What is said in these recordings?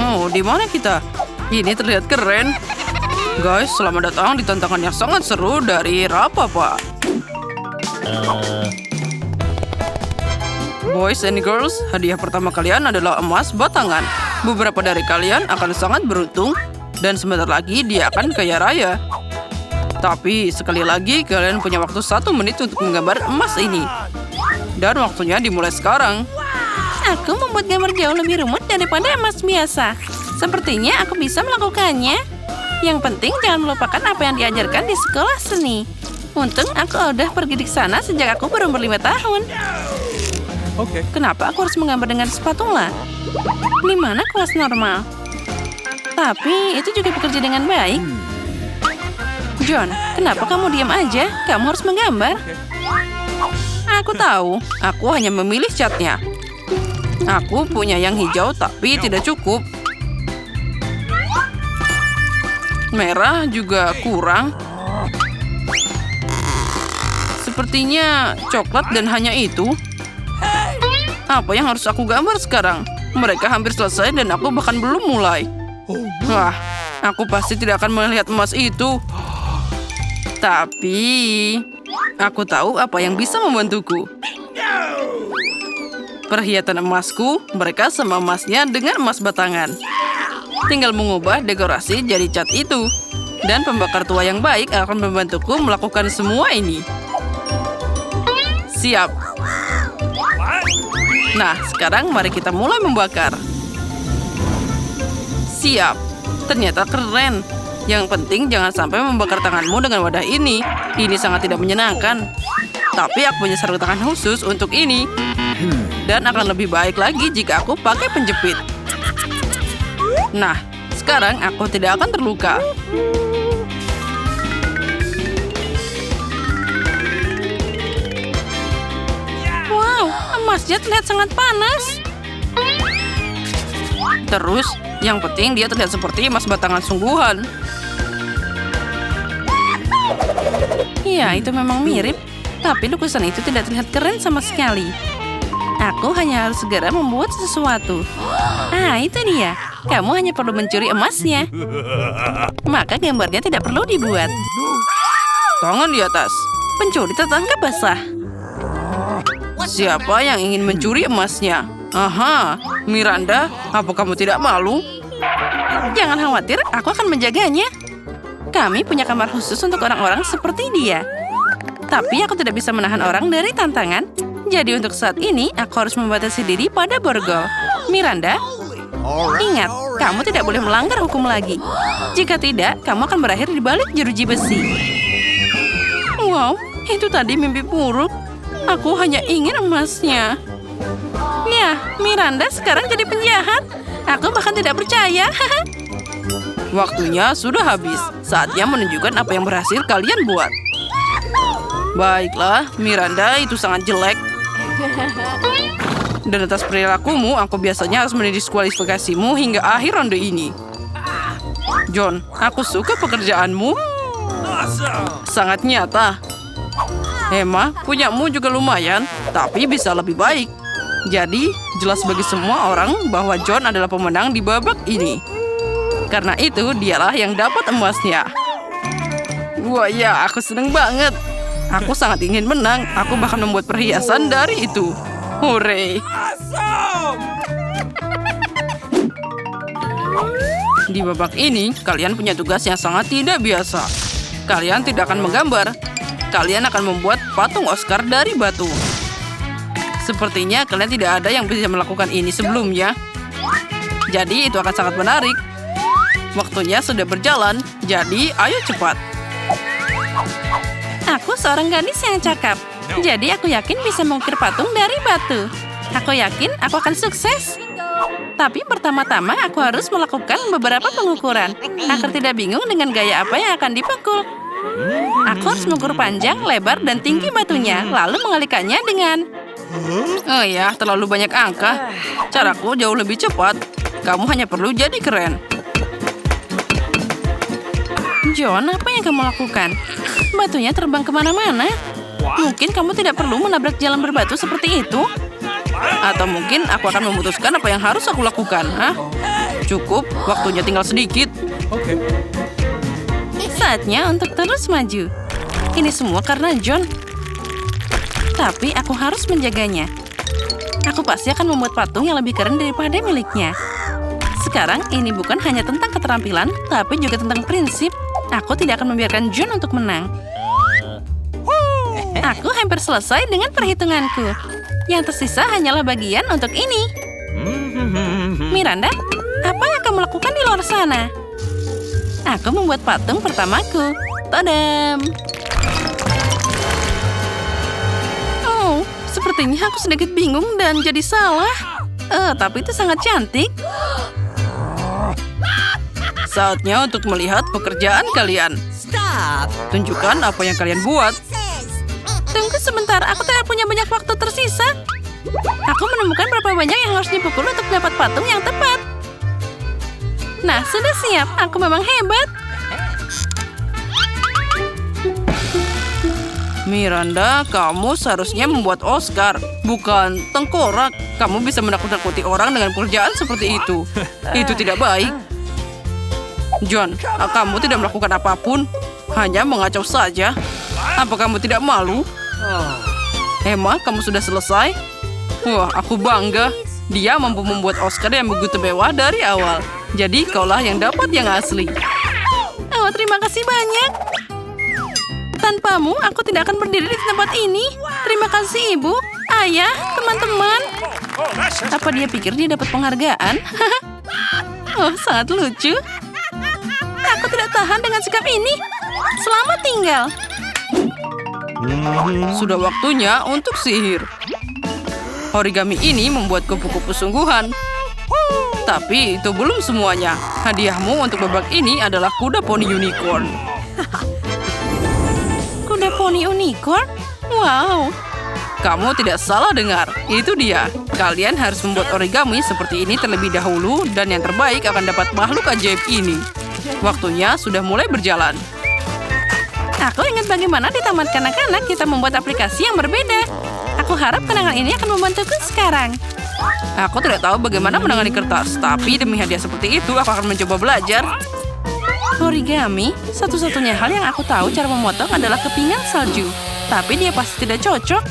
Oh, di mana kita? Ini terlihat keren. Guys, selamat datang di tantangan yang sangat seru dari Rapapa. Boys and girls, hadiah pertama kalian adalah emas batangan. Beberapa dari kalian akan sangat beruntung, dan sebentar lagi dia akan kaya raya. Tapi sekali lagi, kalian punya waktu 1 menit untuk menggambar emas ini. Dan waktunya dimulai sekarang. Aku membuat gambar jauh lebih rumit daripada emas biasa. Sepertinya aku bisa melakukannya. Yang penting jangan melupakan apa yang diajarkan di sekolah seni. Untung aku udah pergi di sana sejak aku berumur 5 tahun. Oke. Kenapa aku harus menggambar dengan spatula? Di mana kelas normal? Tapi itu juga bekerja dengan baik. John, kenapa kamu diam aja? Kamu harus menggambar. Aku tahu, aku hanya memilih catnya. Aku punya yang hijau tapi tidak cukup. Merah juga kurang. Sepertinya coklat dan hanya itu. Apa yang harus aku gambar sekarang? Mereka hampir selesai dan aku bahkan belum mulai. Wah, aku pasti tidak akan melihat emas itu. Tapi aku tahu apa yang bisa membantuku. Perhiasan emasku, mereka sama emasnya dengan emas batangan. Tinggal mengubah dekorasi jadi cat itu. Dan pembakar tua yang baik akan membantuku melakukan semua ini. Siap. Nah, sekarang mari kita mulai membakar. Siap. Ternyata keren. Yang penting jangan sampai membakar tanganmu dengan wadah ini. Ini sangat tidak menyenangkan. Tapi aku punya sarung tangan khusus untuk ini. Dan akan lebih baik lagi jika aku pakai penjepit. Nah, sekarang aku tidak akan terluka. Wow, emasnya terlihat sangat panas. Terus, yang penting dia terlihat seperti emas batangan sungguhan. Iya, itu memang mirip. Tapi lukisan itu tidak terlihat keren sama sekali. Aku hanya harus segera membuat sesuatu. Ah, itu dia. Kamu hanya perlu mencuri emasnya. Maka gambarnya tidak perlu dibuat. Tangan di atas. Pencuri tertangkap basah. Siapa yang ingin mencuri emasnya? Aha, Miranda, apa kamu tidak malu? Jangan khawatir, aku akan menjaganya. Kami punya kamar khusus untuk orang-orang seperti dia. Tapi aku tidak bisa menahan orang dari tantangan. Jadi untuk saat ini, aku harus membatasi diri pada borgol. Miranda, ingat, kamu tidak boleh melanggar hukum lagi. Jika tidak, kamu akan berakhir di balik jeruji besi. Wow, itu tadi mimpi buruk. Aku hanya ingin emasnya. Ya, Miranda sekarang jadi penjahat. Aku bahkan tidak percaya. Waktunya sudah habis. Saatnya menunjukkan apa yang berhasil kalian buat. Baiklah, Miranda, itu sangat jelek. Dan atas perilakumu, aku biasanya harus mendiskualifikasimu hingga akhir ronde ini. John, aku suka pekerjaanmu. Sangat nyata. Emma, punyamu juga lumayan, tapi bisa lebih baik. Jadi, jelas bagi semua orang bahwa John adalah pemenang di babak ini. Karena itu, dialah yang dapat emasnya. Wah ya, aku seneng banget. Aku sangat ingin menang. Aku bahkan membuat perhiasan dari itu. Hore! Di babak ini, kalian punya tugas yang sangat tidak biasa. Kalian tidak akan menggambar. Kalian akan membuat patung Oscar dari batu. Sepertinya kalian tidak ada yang bisa melakukan ini sebelumnya. Jadi itu akan sangat menarik. Waktunya sudah berjalan, jadi ayo cepat. Aku seorang gadis yang cakap. Jadi aku yakin bisa mengukir patung dari batu. Aku yakin aku akan sukses. Tapi pertama-tama aku harus melakukan beberapa pengukuran agar tidak bingung dengan gaya apa yang akan dipikul. Aku harus mengukur panjang, lebar, dan tinggi batunya, lalu mengalikannya dengan... Oh ya, terlalu banyak angka. Caraku jauh lebih cepat. Kamu hanya perlu jadi keren. John, apa yang kamu lakukan? Batunya terbang kemana-mana. Mungkin kamu tidak perlu menabrak jalan berbatu seperti itu. Atau mungkin aku akan memutuskan apa yang harus aku lakukan, hah? Cukup, waktunya tinggal sedikit. Okay. Saatnya untuk terus maju. Ini semua karena John. Tapi aku harus menjaganya. Aku pasti akan membuat patung yang lebih keren daripada miliknya. Sekarang ini bukan hanya tentang keterampilan, tapi juga tentang prinsip. Aku tidak akan membiarkan John untuk menang. Aku hampir selesai dengan perhitunganku. Yang tersisa hanyalah bagian untuk ini. Miranda, apa yang kamu lakukan di luar sana? Aku membuat patung pertamaku. Tadam! Oh, sepertinya aku sedikit bingung dan jadi salah. Tapi itu sangat cantik. Saatnya untuk melihat pekerjaan kalian. Tunjukkan apa yang kalian buat. Tunggu sebentar, aku tidak punya banyak waktu tersisa. Aku menemukan berapa banyak yang harus dipukul untuk dapat patung yang tepat. Nah, sudah siap. Aku memang hebat. Miranda, kamu seharusnya membuat Oscar, bukan tengkorak. Kamu bisa menakut-nakuti orang dengan pekerjaan seperti itu. Itu tidak baik. John, kamu tidak melakukan apapun. Hanya mengacau saja. Apa kamu tidak malu? Emma, kamu sudah selesai? Wah, aku bangga. Dia mampu membuat Oscar yang begitu mewah dari awal. Jadi, kaulah yang dapat yang asli. Oh, terima kasih banyak. Tanpamu, aku tidak akan berdiri di tempat ini. Terima kasih, Ibu, Ayah, teman-teman. Apa dia pikir dia dapat penghargaan? Oh, sangat lucu. Aku tidak tahan dengan sikap ini. Selamat tinggal. Sudah waktunya untuk sihir. Origami ini membuat kupu-kupu sungguhan. Tapi itu belum semuanya. Hadiahmu untuk babak ini adalah kuda poni unicorn. Kuda poni unicorn? Wow. Kamu tidak salah dengar. Itu dia. Kalian harus membuat origami seperti ini terlebih dahulu dan yang terbaik akan dapat makhluk ajaib ini. Waktunya sudah mulai berjalan. Aku ingat bagaimana di taman kanak-kanak kita membuat aplikasi yang berbeda. Aku harap kenangan ini akan membantuku sekarang. Aku tidak tahu bagaimana menangani kertas, tapi demi hadiah seperti itu aku akan mencoba belajar. Origami, satu-satunya hal yang aku tahu cara memotong adalah kepingan salju. Tapi dia pasti tidak cocok.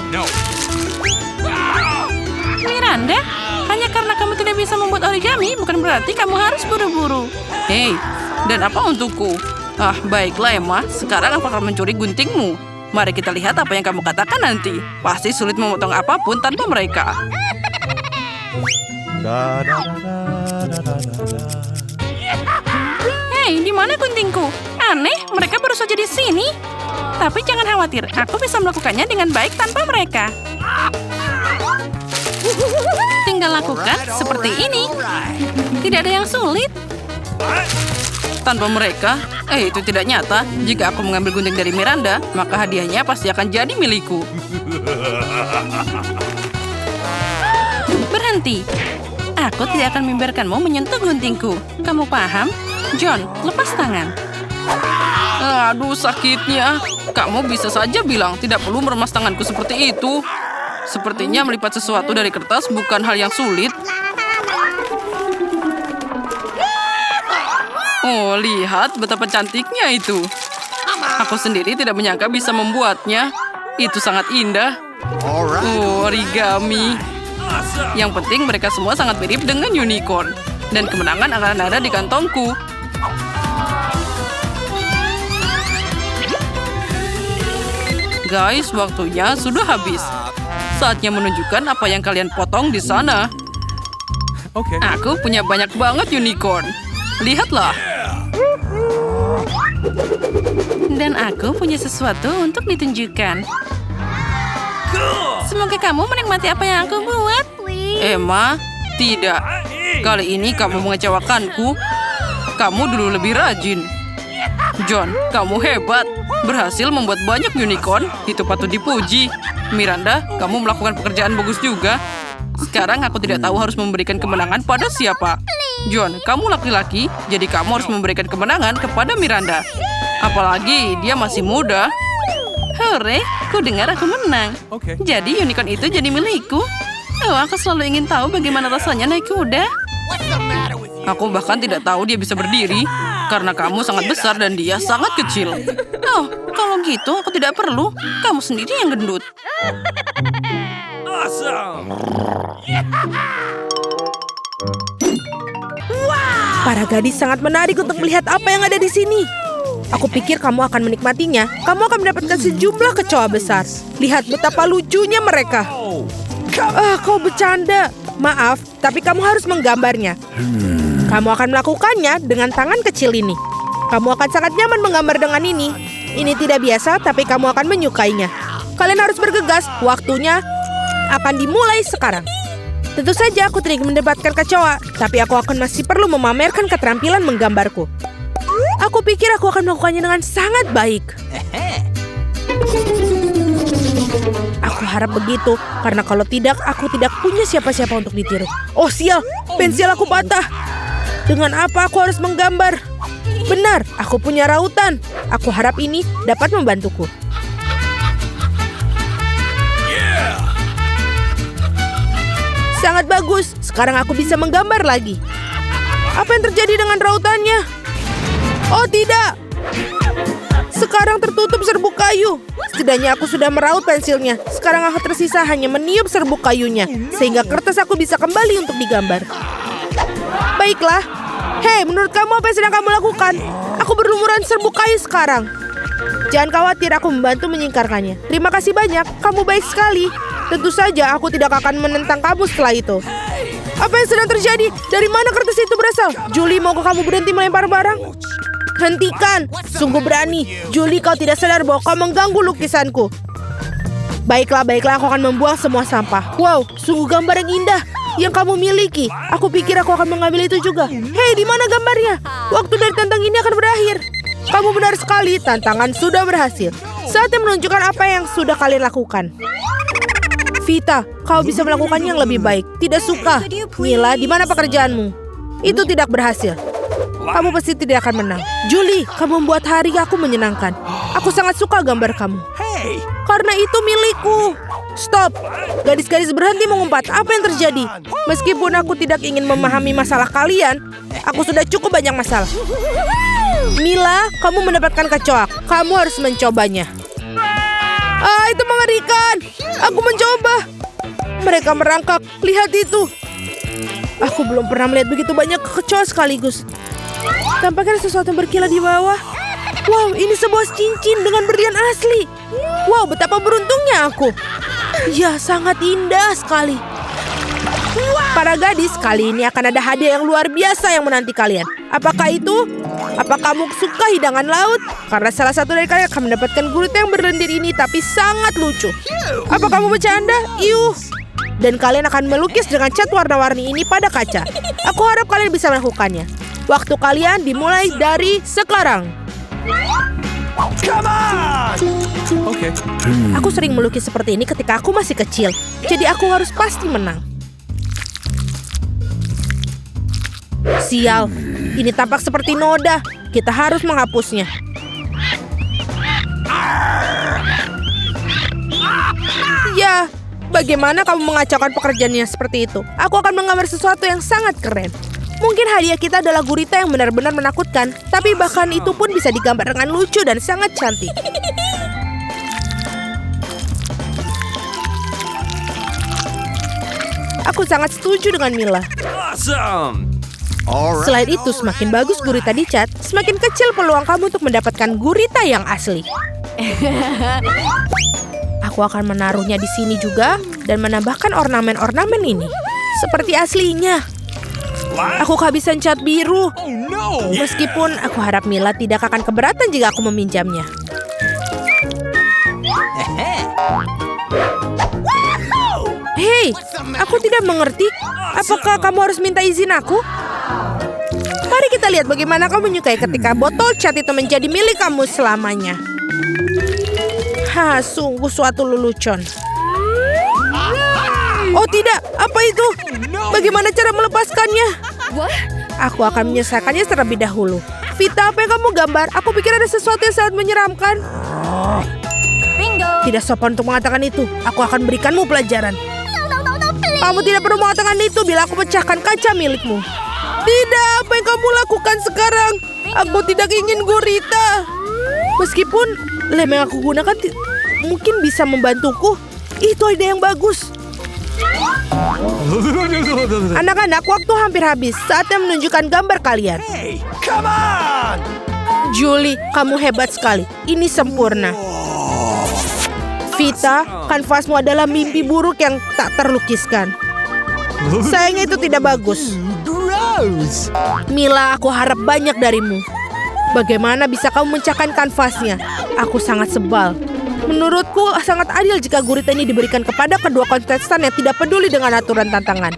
No. Miranda, hanya karena kamu tidak bisa membuat origami, bukan berarti kamu harus buru-buru. Hei, dan apa untukku? Ah, baiklah Emma, sekarang aku akan mencuri guntingmu. Mari kita lihat apa yang kamu katakan nanti. Pasti sulit memotong apapun tanpa mereka. Hei, di mana guntingku? Aneh, mereka baru saja di sini. Tapi jangan khawatir, aku bisa melakukannya dengan baik tanpa mereka. Tinggal lakukan seperti ini. Tidak ada yang sulit. Tanpa mereka, itu tidak nyata. Jika aku mengambil gunting dari Miranda, maka hadiahnya pasti akan jadi milikku. Berhenti. Aku tidak akan membiarkanmu menyentuh guntingku. Kamu paham? John, lepas tangan. Aduh, sakitnya. Kamu bisa saja bilang tidak perlu meremas tanganku seperti itu. Sepertinya melipat sesuatu dari kertas bukan hal yang sulit. Oh, lihat betapa cantiknya itu. Aku sendiri tidak menyangka bisa membuatnya. Itu sangat indah. Oh, origami. Yang penting mereka semua sangat mirip dengan unicorn. Dan kemenangan akan ada di kantongku. Guys, waktunya sudah habis. Saatnya menunjukkan apa yang kalian potong di sana. Okay. Aku punya banyak banget unicorn. Lihatlah. Dan aku punya sesuatu untuk ditunjukkan. Semoga kamu menikmati apa yang aku buat. Emma, tidak. Kali ini kamu mengecewakanku. Kamu dulu lebih rajin. John, kamu hebat. Berhasil membuat banyak unicorn. Itu patut dipuji. Miranda, kamu melakukan pekerjaan bagus juga. Sekarang aku tidak tahu harus memberikan kemenangan pada siapa. John, kamu laki-laki, jadi kamu harus memberikan kemenangan kepada Miranda. Apalagi dia masih muda. Hore, ku dengar aku menang. Okay. Jadi unicorn itu jadi milikku. Oh, aku selalu ingin tahu bagaimana rasanya naik kuda. Aku bahkan tidak tahu dia bisa berdiri karena kamu sangat besar dan dia sangat kecil. Oh, kalau gitu aku tidak perlu. Kamu sendiri yang gendut. Para gadis sangat menarik untuk melihat apa yang ada di sini. Aku pikir kamu akan menikmatinya. Kamu akan mendapatkan sejumlah kecoa besar. Lihat betapa lucunya mereka. Kau bercanda. Maaf, tapi kamu harus menggambarnya. Kamu akan melakukannya dengan tangan kecil ini. Kamu akan sangat nyaman menggambar dengan ini. Ini tidak biasa, tapi kamu akan menyukainya. Kalian harus bergegas. Waktunya akan dimulai sekarang. Tentu saja aku tidak ingin mendapatkan kecoa, tapi aku akan masih perlu memamerkan keterampilan menggambarku. Aku pikir aku akan melakukannya dengan sangat baik. Aku harap begitu, karena kalau tidak, aku tidak punya siapa-siapa untuk ditiru. Oh sial, pensil aku patah. Dengan apa aku harus menggambar? Benar, aku punya rautan. Aku harap ini dapat membantuku. Sangat bagus, sekarang aku bisa menggambar lagi. Apa yang terjadi dengan rautannya? Oh tidak! Sekarang tertutup serbuk kayu. Setidaknya aku sudah meraut pensilnya. Sekarang aku tersisa hanya meniup serbuk kayunya, sehingga kertas aku bisa kembali untuk digambar. Baiklah. Hei, menurut kamu apa yang sedang kamu lakukan? Aku berlumuran serbuk kayu sekarang. Jangan khawatir, aku membantu menyingkarkannya. Terima kasih banyak, kamu baik sekali. Tentu saja aku tidak akan menentang kamu setelah itu. Apa yang sedang terjadi? Dari mana kertas itu berasal? Julie, maukah kamu berhenti melempar barang? Hentikan! Sungguh berani. Julie, kau tidak sadar bahwa kau mengganggu lukisanku. Baiklah, aku akan membuang semua sampah. Wow, sungguh gambar yang indah yang kamu miliki. Aku pikir aku akan mengambil itu juga. Hei, di mana gambarnya? Waktu dari tantang ini akan berakhir. Kamu benar sekali, tantangan sudah berhasil. Saatnya menunjukkan apa yang sudah kalian lakukan. Vita, kau bisa melakukannya yang lebih baik. Tidak suka. Mila, di mana pekerjaanmu? Itu tidak berhasil. Kamu pasti tidak akan menang. Julie, kamu membuat hari aku menyenangkan. Aku sangat suka gambar kamu. Karena itu milikku. Stop. Gadis-gadis berhenti mengumpat. Apa yang terjadi? Meskipun aku tidak ingin memahami masalah kalian, aku sudah cukup banyak masalah. Mila, kamu mendapatkan kecoa. Kamu harus mencobanya. Itu mengerikan. Aku mencoba. Mereka merangkak. Lihat itu. Aku belum pernah melihat begitu banyak kecoa sekaligus. Tampaknya ada sesuatu yang berkilat di bawah. Wow, ini sebuah cincin dengan berlian asli. Wow, betapa beruntungnya aku. Ya, sangat indah sekali. Para gadis, kali ini akan ada hadiah yang luar biasa yang menanti kalian. Apakah itu? Apa kamu suka hidangan laut? Karena salah satu dari kalian akan mendapatkan gurita yang berlendir ini, tapi sangat lucu. Apa kamu bercanda? Iuh. Dan kalian akan melukis dengan cat warna-warni ini pada kaca. Aku harap kalian bisa melakukannya. Waktu kalian dimulai dari sekarang. Okay. Aku sering melukis seperti ini ketika aku masih kecil. Jadi aku harus pasti menang. Sial, ini tampak seperti noda. Kita harus menghapusnya. Ya, bagaimana kamu mengacaukan pekerjaannya seperti itu? Aku akan menggambar sesuatu yang sangat keren. Mungkin hadiah kita adalah gurita yang benar-benar menakutkan, tapi bahkan itu pun bisa digambar dengan lucu dan sangat cantik. Aku sangat setuju dengan Mila. Awesome. Selain itu, semakin bagus gurita dicat, semakin kecil peluang kamu untuk mendapatkan gurita yang asli. Aku akan menaruhnya di sini juga dan menambahkan ornamen-ornamen ini. Seperti aslinya. Aku kehabisan cat biru. Meskipun aku harap Mila tidak akan keberatan jika aku meminjamnya. Hei, aku tidak mengerti. Apakah kamu harus minta izin aku? Mari kita lihat bagaimana kamu menyukai ketika botol cat itu menjadi milik kamu selamanya. Sungguh suatu lelucon. Oh tidak, apa itu? Bagaimana cara melepaskannya? Aku akan menyelesaikannya terlebih dahulu. Vita, apa yang kamu gambar? Aku pikir ada sesuatu yang sangat menyeramkan. Tidak sopan untuk mengatakan itu. Aku akan berikanmu pelajaran. Kamu tidak perlu mengatakan itu bila aku pecahkan kaca milikmu. Tidak, apa yang kamu lakukan sekarang? Aku tidak ingin gurita. Meskipun lem yang aku gunakan mungkin bisa membantuku. Itu ide yang bagus. Anak-anak, waktu hampir habis. Saatnya menunjukkan gambar kalian. Hey, come on! Julie, kamu hebat sekali. Ini sempurna. Vita, kanvasmu adalah mimpi buruk yang tak terlukiskan. Sayangnya itu tidak bagus. Gross! Mila, aku harap banyak darimu. Bagaimana bisa kamu memecahkan kanvasnya? Aku sangat sebal. Menurutku sangat adil jika gurita ini diberikan kepada kedua kontestan yang tidak peduli dengan aturan tantangan.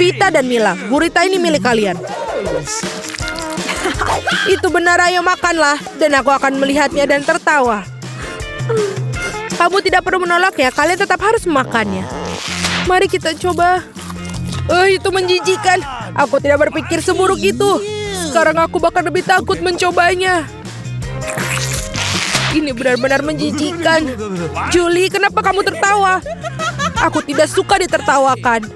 Vita dan Mila, gurita ini milik kalian. Itu benar, ayo makanlah. Dan aku akan melihatnya dan tertawa. Kamu tidak perlu menolaknya, kalian tetap harus memakannya. Mari kita coba. Itu menjijikan. Aku tidak berpikir seburuk itu. Sekarang aku bahkan lebih takut mencobanya. Ini benar-benar menjijikan. Julie, kenapa kamu tertawa? Aku tidak suka ditertawakan.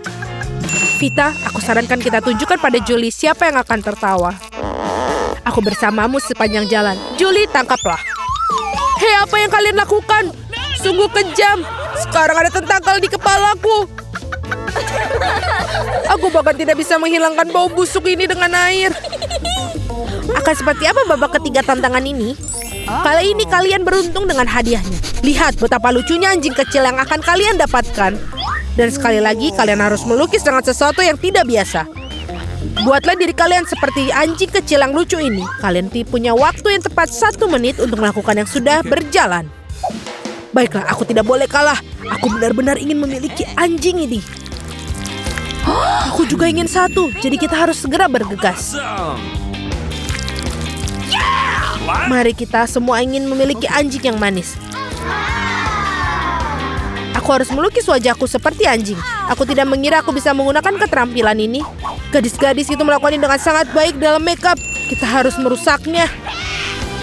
Vita, aku sarankan kita tunjukkan pada Julie siapa yang akan tertawa. Aku bersamamu sepanjang jalan. Julie, tangkaplah. Hei, apa yang kalian lakukan? Sungguh kejam. Sekarang ada tentakel di kepalaku. Aku bahkan tidak bisa menghilangkan bau busuk ini dengan air. Akan seperti apa babak ketiga tantangan ini? Kali ini kalian beruntung dengan hadiahnya. Lihat betapa lucunya anjing kecil yang akan kalian dapatkan. Dan sekali lagi kalian harus melukis dengan sesuatu yang tidak biasa. Buatlah diri kalian seperti anjing kecil yang lucu ini. Kalian punya waktu yang tepat 1 menit untuk melakukan yang sudah berjalan. Baiklah, aku tidak boleh kalah. Aku benar-benar ingin memiliki anjing ini. Aku juga ingin satu, jadi kita harus segera bergegas. Mari kita semua ingin memiliki anjing yang manis. Aku harus melukis wajahku seperti anjing. Aku tidak mengira aku bisa menggunakan keterampilan ini. Gadis-gadis itu melakukannya dengan sangat baik dalam makeup. Kita harus merusaknya.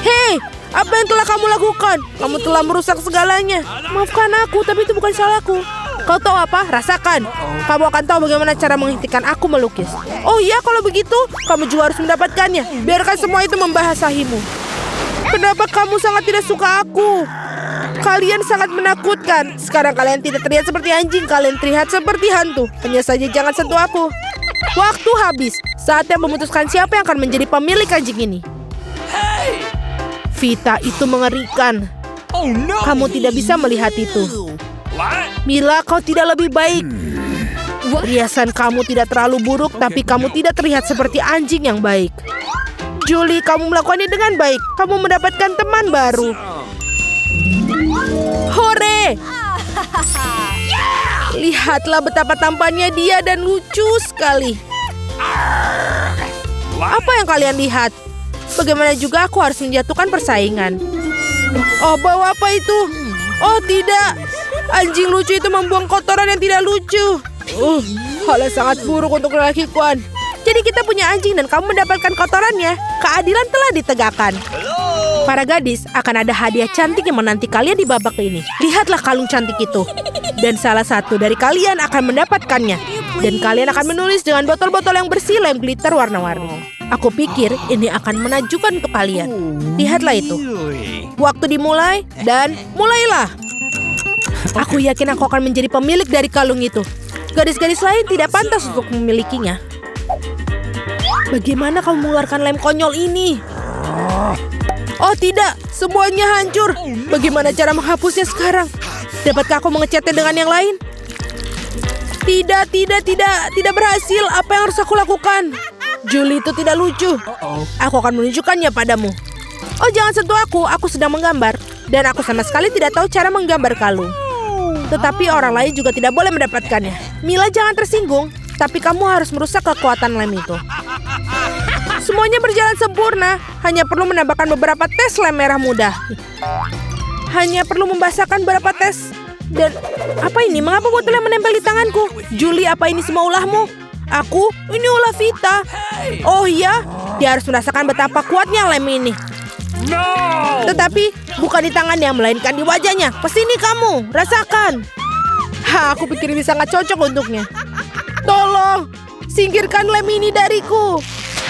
Hei, apa yang telah kamu lakukan? Kamu telah merusak segalanya. Maafkan aku, tapi itu bukan salahku. Kau tahu apa? Rasakan. Kamu akan tahu bagaimana cara menghentikan aku melukis. Oh iya, kalau begitu, kamu juga harus mendapatkannya. Biarkan semua itu membasahimu. Kenapa kamu sangat tidak suka aku? Kalian sangat menakutkan. Sekarang kalian tidak terlihat seperti anjing. Kalian terlihat seperti hantu. Hanya saja jangan sentuh aku. Waktu habis. Saatnya memutuskan siapa yang akan menjadi pemilik anjing ini. Vita, itu mengerikan. Oh no! Kamu tidak bisa melihat itu. What? Mila, kau tidak lebih baik. Riasan kamu tidak terlalu buruk, tapi kamu tidak terlihat seperti anjing yang baik. Julie, kamu melakukannya dengan baik. Kamu mendapatkan teman baru. Hore! Lihatlah betapa tampannya dia dan lucu sekali. Apa yang kalian lihat? Bagaimana juga aku harus menjatuhkan persaingan. Oh, bawa apa itu? Oh, tidak. Anjing lucu itu membuang kotoran yang tidak lucu. Hal yang sangat buruk untuk lelaki kuan. Jadi kita punya anjing dan kamu mendapatkan kotorannya. Keadilan telah ditegakkan. Para gadis, akan ada hadiah cantik yang menanti kalian di babak ini. Lihatlah kalung cantik itu. Dan salah satu dari kalian akan mendapatkannya. Dan kalian akan menulis dengan botol-botol yang bersih lem glitter warna-warni. Aku pikir ini akan menakjubkan untuk kalian. Lihatlah itu. Waktu dimulai dan mulailah. Aku yakin aku akan menjadi pemilik dari kalung itu. Gadis-gadis lain tidak pantas untuk memilikinya. Bagaimana kamu mengeluarkan lem konyol ini? Oh tidak, semuanya hancur. Bagaimana cara menghapusnya sekarang? Dapatkah aku mengecatnya dengan yang lain? Tidak berhasil. Apa yang harus aku lakukan? Julie itu tidak lucu. Aku akan menunjukkannya padamu. Oh jangan sentuh aku sedang menggambar. Dan aku sama sekali tidak tahu cara menggambar kalung. Tetapi orang lain juga tidak boleh mendapatkannya. Mila, jangan tersinggung. Tapi kamu harus merusak kekuatan lem itu. Semuanya berjalan sempurna. Hanya perlu menambahkan beberapa tes lem merah muda. Hanya perlu membasahkan beberapa tes. Dan apa ini? Mengapa botolnya menempel di tanganku? Julie, apa ini semua ulahmu? Aku? Ini ulah Vita. Oh iya? Dia harus merasakan betapa kuatnya lem ini. No! Tetapi bukan di tangannya, melainkan di wajahnya. Kesini kamu, rasakan. Aku pikir ini sangat cocok untuknya. Tolong, singkirkan lem ini dariku.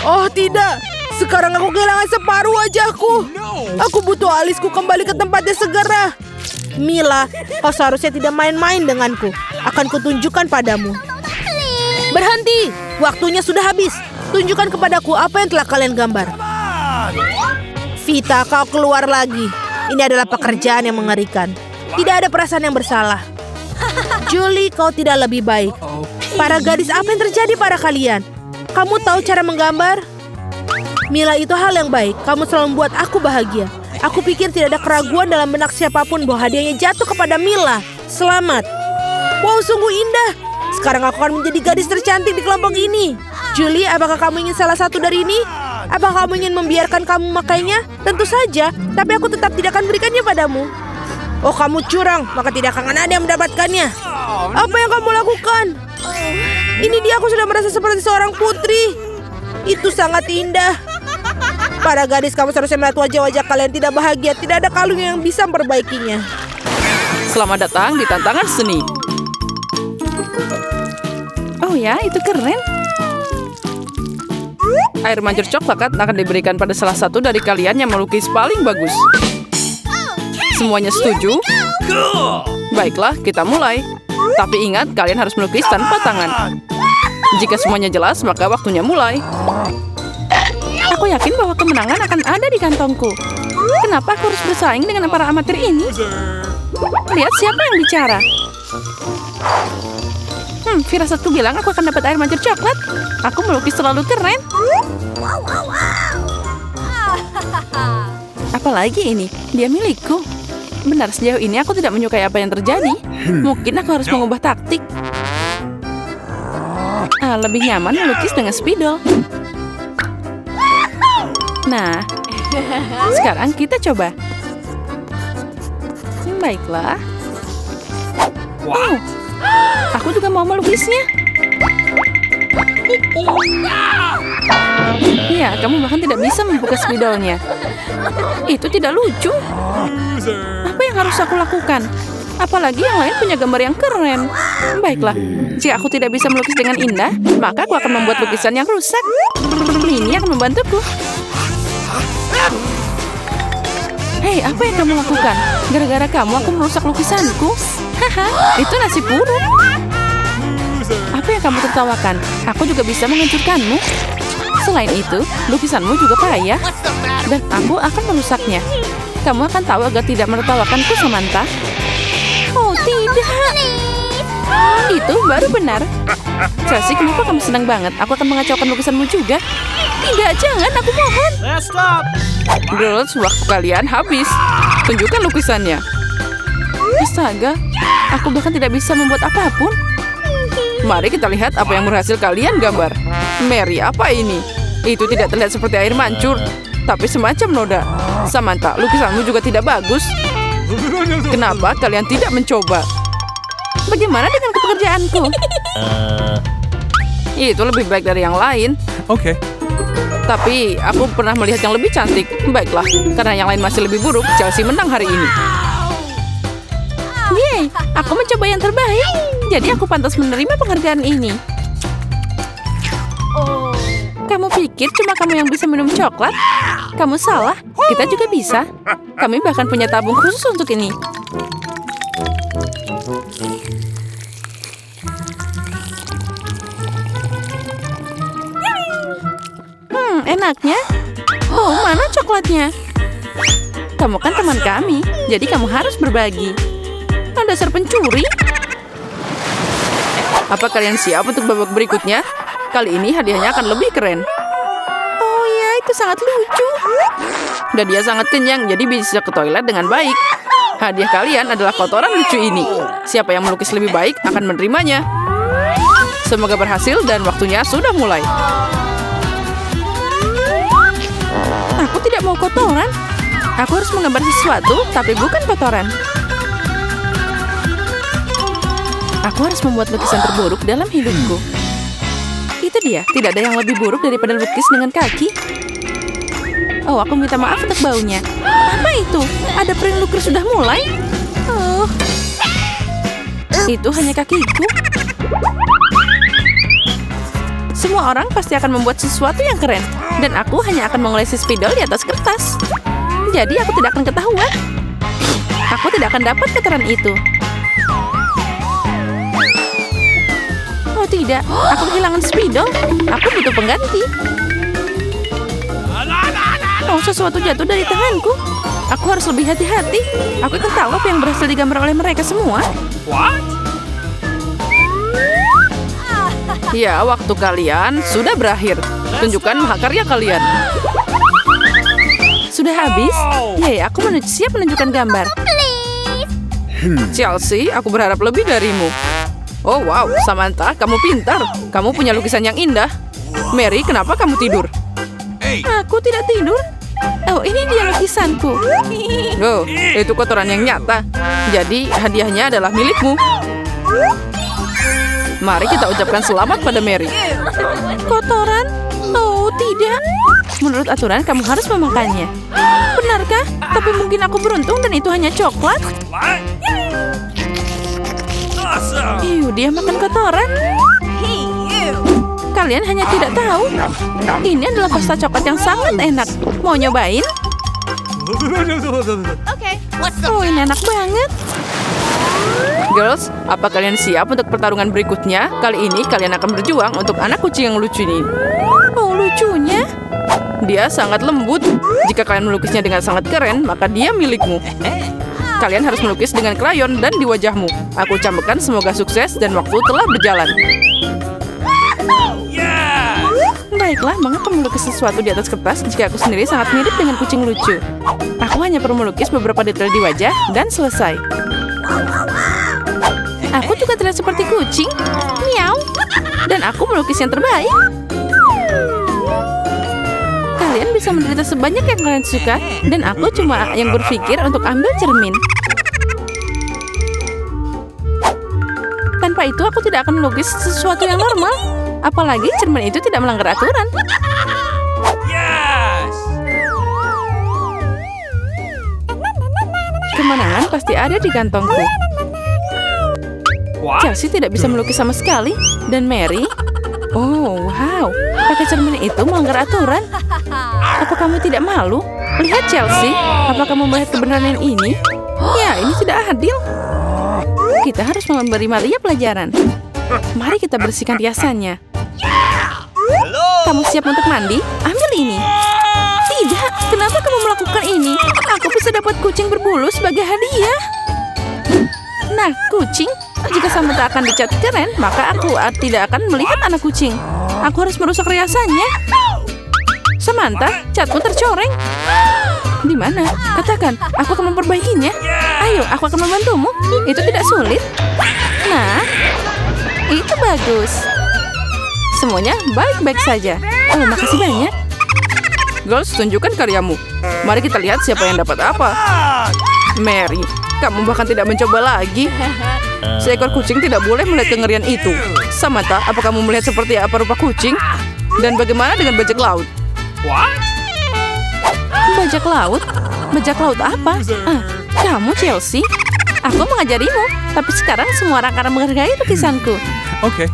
Oh tidak, sekarang aku kehilangan separuh wajahku. Aku butuh alisku kembali ke tempatnya segera. Mila, kau seharusnya tidak main-main denganku. Akan kutunjukkan padamu. Berhenti, waktunya sudah habis. Tunjukkan kepadaku apa yang telah kalian gambar. Vita, kau keluar lagi. Ini adalah pekerjaan yang mengerikan. Tidak ada perasaan yang bersalah. Julie, kau tidak lebih baik. Para gadis, apa yang terjadi pada kalian? Kamu tahu cara menggambar? Mila, itu hal yang baik. Kamu selalu membuat aku bahagia. Aku pikir tidak ada keraguan dalam benak siapapun bahwa hadiahnya jatuh kepada Mila. Selamat. Wow, sungguh indah. Sekarang aku akan menjadi gadis tercantik di kelompok ini. Julie, apakah kamu ingin salah satu dari ini? Apakah kamu ingin membiarkan kamu memakainya? Tentu saja, tapi aku tetap tidak akan berikannya padamu. Oh, kamu curang, maka tidak akan ada yang mendapatkannya. Apa yang kamu lakukan? Ini dia, aku sudah merasa seperti seorang putri. Itu sangat indah. Para gadis, kamu seharusnya melihat wajah-wajah kalian tidak bahagia. Tidak ada kalung yang bisa memperbaikinya. Selamat datang di tantangan seni. Oh ya, itu keren. Air mancur coklat akan diberikan pada salah satu dari kalian yang melukis paling bagus. Semuanya setuju? Baiklah, kita mulai. Tapi ingat, kalian harus melukis tanpa tangan. Jika semuanya jelas, maka waktunya mulai. Aku yakin bahwa kemenangan akan ada di kantongku. Kenapa aku harus bersaing dengan para amatir ini? Lihat siapa yang bicara. Firasatku bilang aku akan dapat air mancur coklat. Aku melukis terlalu keren. Apalagi ini, dia milikku. Benar, sejauh ini aku tidak menyukai apa yang terjadi. Mungkin aku harus mengubah taktik. Lebih nyaman melukis dengan spidol. Nah, sekarang kita coba. Baiklah. Oh, aku juga mau melukisnya. Iya, kamu bahkan tidak bisa membuka spidolnya. Itu tidak lucu. Apa yang harus aku lakukan? Apalagi yang lain punya gambar yang keren. Baiklah, jika aku tidak bisa melukis dengan indah, maka aku akan membuat lukisan yang rusak. Ini akan membantuku. Hei, apa yang kamu lakukan? Gara-gara kamu aku merusak lukisanku. Haha, itu nasib buruk. Apa yang kamu tertawakan? Aku juga bisa menghancurkanmu. Selain itu, lukisanmu juga payah. Dan aku akan merusaknya. Kamu akan tahu agar tidak menertawakanku, Samantha. Oh, tidak. Itu baru benar. Chelsea, kenapa kamu senang banget? Aku akan mengacaukan lukisanmu juga. Tidak, jangan, aku mohon. Girls, waktu kalian habis. Tunjukkan lukisannya. Astaga, aku bahkan tidak bisa membuat apapun. Mari kita lihat apa yang berhasil kalian gambar. Mary, apa ini? Itu tidak terlihat seperti air mancur, tapi semacam noda. Samantha, lukisanmu juga tidak bagus. Kenapa kalian tidak mencoba? Bagaimana dengan pekerjaanku? Itu lebih baik dari yang lain. Okay. Tapi aku pernah melihat yang lebih cantik. Baiklah, karena yang lain masih lebih buruk, Chelsea menang hari ini. Yeay, aku mencoba yang terbaik. Jadi aku pantas menerima penghargaan ini. Kamu pikir cuma kamu yang bisa minum coklat? Kamu salah, kita juga bisa. Kami bahkan punya tabung khusus untuk ini. Enaknya. Oh, mana coklatnya? Kamu kan teman kami, jadi kamu harus berbagi. Dasar pencuri. Apa kalian siap untuk babak berikutnya? Kali ini hadiahnya akan lebih keren. Oh ya, itu sangat lucu. Dan dia sangat kenyang, jadi bisa ke toilet dengan baik. Hadiah kalian adalah kotoran lucu ini. Siapa yang melukis lebih baik akan menerimanya. Semoga berhasil dan waktunya sudah mulai. Aku tidak mau kotoran. Aku harus menggambar sesuatu, tapi bukan kotoran. Aku harus membuat lukisan terburuk dalam hidupku. Itu dia, tidak ada yang lebih buruk daripada lukis dengan kaki. Oh, aku minta maaf untuk baunya. Apa itu? Ada print lukis sudah mulai? Oh, itu hanya kakiku. Semua orang pasti akan membuat sesuatu yang keren. Dan aku hanya akan mengolesi spidol di atas kertas. Jadi aku tidak akan ketahuan. Aku tidak akan dapat kotoran itu. Oh tidak, aku kehilangan spidol. Aku butuh pengganti. Oh, sesuatu jatuh dari tanganku. Aku harus lebih hati-hati. Aku akan tahu apa yang berhasil digambar oleh mereka semua. What? Ya, waktu kalian sudah berakhir. Tunjukkan mahakarya kalian. Sudah habis? Yay, aku siap menunjukkan gambar. Chelsea, aku berharap lebih darimu. Oh wow, Samantha, kamu pintar. Kamu punya lukisan yang indah. Mary, kenapa kamu tidur? Aku tidak tidur. Oh, ini dia lukisanku. Oh, itu kotoran yang nyata. Jadi, hadiahnya adalah milikmu. Mari kita ucapkan selamat pada Mary. Kotoran? Oh, tidak. Menurut aturan, kamu harus memakannya. Benarkah? Tapi mungkin aku beruntung dan itu hanya coklat. What? Awesome! Dia makan kotoran. Kalian hanya tidak tahu. Ini adalah pasta coklat yang sangat enak. Mau nyobain? Oh, ini enak banget. Girls, apa kalian siap untuk pertarungan berikutnya? Kali ini kalian akan berjuang untuk anak kucing yang lucu ini. Oh, lucunya. Dia sangat lembut. Jika kalian melukisnya dengan sangat keren, maka dia milikmu. Kalian harus melukis dengan krayon dan di wajahmu. Aku ucapkan semoga sukses dan waktu telah berjalan. Yeah! Baiklah, mengapa melukis sesuatu di atas kertas jika aku sendiri sangat mirip dengan kucing lucu? Aku hanya perlu melukis beberapa detail di wajah dan selesai. Aku juga terlihat seperti kucing. Miau. Dan aku melukis yang terbaik. Kalian bisa menderita sebanyak yang kalian suka, dan aku cuma yang berpikir untuk ambil cermin. Tanpa itu aku tidak akan melukis sesuatu yang normal. Apalagi cermin itu tidak melanggar aturan. Yes! Kemenangan pasti ada di kantongku. What? Chelsea tidak bisa melukis sama sekali. Dan Mary? Oh, wow. Pakai cermin itu melanggar aturan. Apa kamu tidak malu? Lihat Chelsea. Apa kamu melihat kebenaran ini? Ya, ini tidak adil. Kita harus memberi Malia pelajaran. Mari kita bersihkan riasannya. Kamu siap untuk mandi? Ambil ini. Tidak, kenapa kamu melakukan ini? Aku bisa dapat kucing berbulu sebagai hadiah. Nah, kucing. Jika Samantha akan dicat keren, maka aku tidak akan melihat anak kucing. Aku harus merusak riasannya. Samantha, catmu tercoreng. Di mana? Katakan, aku akan memperbaikinya. Ayo, aku akan membantumu. Itu tidak sulit. Nah, itu bagus. Semuanya baik-baik saja. Oh, makasih banyak. Girls, tunjukkan karyamu. Mari kita lihat siapa yang dapat apa. Mary, kamu bahkan tidak mencoba lagi. Seekor kucing tidak boleh melihat kengerian itu. Samantha, apa kamu melihat seperti apa rupa kucing? Dan bagaimana dengan bajak laut? What? Bajak laut? Bajak laut apa? Kamu Chelsea? Aku mengajarimu. Tapi sekarang semua orang akan menghargai lukisanku. Okay.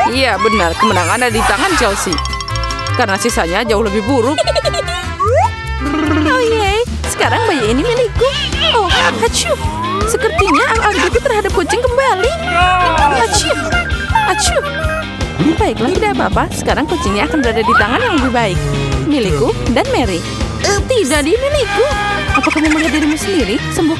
Iya, benar. Kemenangan ada di tangan Chelsea. Karena sisanya jauh lebih buruk. Oh yeay, sekarang bayi ini milikku. Oh, hacu. Sepertinya aku terhadap kucing kembali. Hacu. Hacu. Baiklah, tidak apa-apa. Sekarang kucingnya akan berada di tangan yang lebih baik. Milikku dan Mary. Tidak, dia milikku. Apa kamu melihat dirimu sendiri? Sembuhkan